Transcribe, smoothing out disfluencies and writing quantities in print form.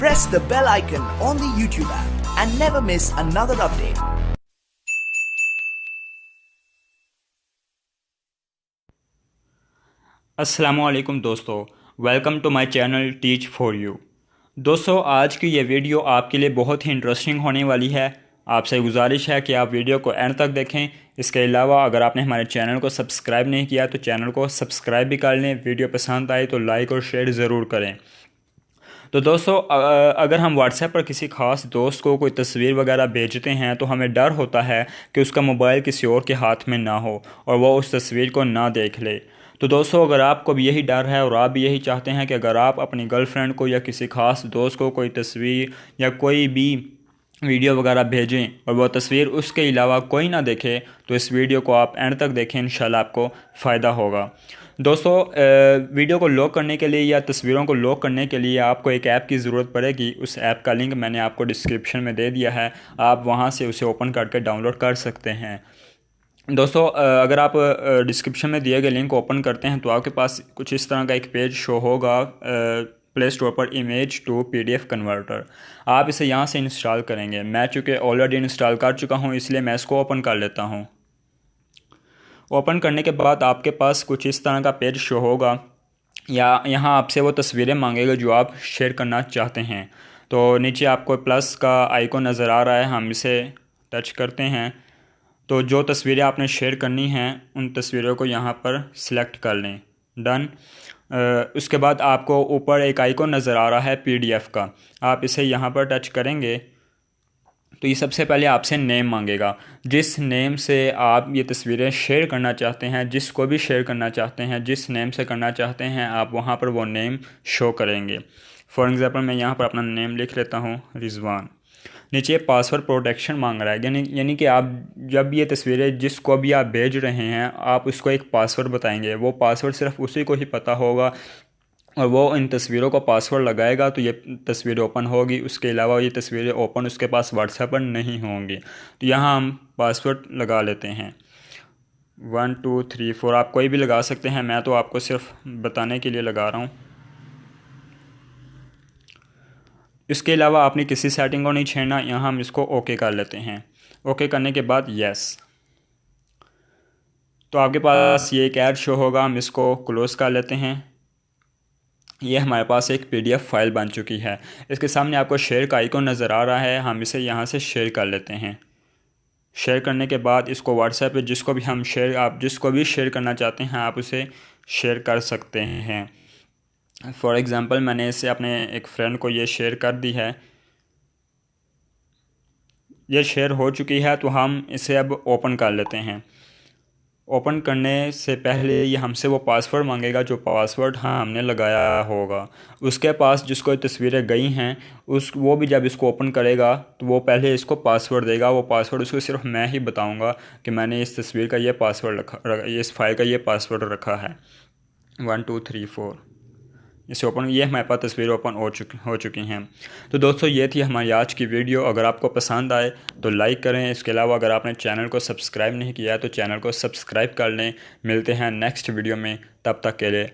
press the bell icon on the YouTube app and never miss another update. अस्सलामुअलैकुम दोस्तों, welcome to my channel teach for you. दोस्तों, आज की ये video आपके लिए बहुत ही इंटरेस्टिंग होने वाली है। आपसे गुजारिश है कि आप वीडियो को एंड तक देखें। इसके अलावा अगर आपने हमारे चैनल को सब्सक्राइब नहीं किया तो चैनल को सब्सक्राइब भी कर लें। वीडियो पसंद आए तो लाइक और शेयर ज़रूर करें। तो दोस्तों, अगर हम व्हाट्सएप पर किसी ख़ास दोस्त को कोई तस्वीर वगैरह भेजते हैं तो हमें डर होता है कि उसका मोबाइल किसी और के हाथ में ना हो और वह उस तस्वीर को ना देख ले। तो दोस्तों, अगर आपको भी यही डर है और आप भी यही चाहते हैं कि अगर आप अपनी गर्लफ्रेंड को या किसी ख़ास दोस्त को कोई तस्वीर या कोई भी वीडियो वगैरह भेजें और वह तस्वीर उसके अलावा कोई ना देखे, तो इस वीडियो को आप एंड तक देखें, इंशाल्लाह आपको फ़ायदा होगा। दोस्तों, वीडियो को लॉक करने के लिए या तस्वीरों को लॉक करने के लिए आपको एक ऐप की ज़रूरत पड़ेगी। उस ऐप का लिंक मैंने आपको डिस्क्रिप्शन में दे दिया है, आप वहां से उसे ओपन करके डाउनलोड कर सकते हैं। दोस्तों, अगर आप डिस्क्रिप्शन में दिए गए लिंक ओपन करते हैं तो आपके पास कुछ इस तरह का एक पेज शो होगा प्ले स्टोर पर, इमेज टू PDF कन्वर्टर। आप इसे यहाँ से इंस्टॉल करेंगे। मैं चूँकि ऑलरेडी इंस्टॉल कर चुका हूँ इसलिए मैं इसको ओपन कर लेता हूँ। ओपन करने के बाद आपके पास कुछ इस तरह का पेज शो होगा या यहाँ आपसे वो तस्वीरें मांगेगा जो आप शेयर करना चाहते हैं। तो नीचे आपको प्लस का आइकॉन नज़र आ रहा है, हम इसे टच करते हैं तो जो तस्वीरें आपने शेयर करनी हैं उन तस्वीरों को यहाँ पर सिलेक्ट कर लें। डन। उसके बाद आपको ऊपर एक आइकॉन नज़र आ रहा है PDF का, आप इसे यहाँ पर टच करेंगे तो ये सबसे पहले आपसे नेम मांगेगा। जिस नेम से आप ये तस्वीरें शेयर करना चाहते हैं, जिसको भी शेयर करना चाहते हैं, जिस नेम से करना चाहते हैं, आप वहाँ पर वो नेम शो करेंगे। फॉर एग्ज़ाम्पल मैं यहाँ पर अपना नेम लिख लेता हूँ, रिजवान। नीचे पासवर्ड प्रोटेक्शन मांग रहा है, यानी कि आप जब ये तस्वीरें जिसको भी आप भेज रहे हैं आप उसको एक पासवर्ड बताएंगे। वो पासवर्ड सिर्फ उसी को ही पता होगा और वो इन तस्वीरों को पासवर्ड लगाएगा तो ये तस्वीर ओपन होगी। उसके अलावा ये तस्वीरें ओपन उसके पास व्हाट्सएप पर नहीं होंगी। तो यहाँ हम पासवर्ड लगा लेते हैं 1 2 3 4। आप कोई भी लगा सकते हैं, मैं तो आपको सिर्फ बताने के लिए लगा रहा हूँ। इसके अलावा आपने किसी सेटिंग को नहीं छेड़ना। यहाँ हम इसको ओके कर लेते हैं। ओके करने के बाद यस, तो आपके पास ये एक ऐड शो होगा, हम इसको क्लोज़ कर लेते हैं। ये हमारे पास एक PDF फाइल बन चुकी है। इसके सामने आपको शेयर का आइकॉन नज़र आ रहा है, हम इसे यहाँ से शेयर कर लेते हैं। शेयर करने के बाद इसको व्हाट्सएप पे आप जिसको भी शेयर करना चाहते हैं आप उसे शेयर कर सकते हैं। फॉर एग्ज़ाम्पल मैंने इसे अपने एक फ्रेंड को ये शेयर कर दी है। ये शेयर हो चुकी है तो हम इसे अब ओपन कर लेते हैं। ओपन करने से पहले ये हमसे वो पासवर्ड मांगेगा जो पासवर्ड हमने लगाया होगा। उसके पास जिसको तस्वीरें गई हैं वो भी जब इसको ओपन करेगा तो वो पहले इसको पासवर्ड देगा। वो पासवर्ड उसको सिर्फ मैं ही बताऊंगा कि मैंने इस तस्वीर का ये पासवर्ड इस फाइल का ये पासवर्ड रखा है 1 2 3 4। इसे ओपन, ये हमारे पास तस्वीर ओपन हो चुकी हैं। तो दोस्तों, ये थी हमारी आज की वीडियो। अगर आपको पसंद आए तो लाइक करें। इसके अलावा अगर आपने चैनल को सब्सक्राइब नहीं किया है तो चैनल को सब्सक्राइब कर लें। मिलते हैं नेक्स्ट वीडियो में, तब तक के लिए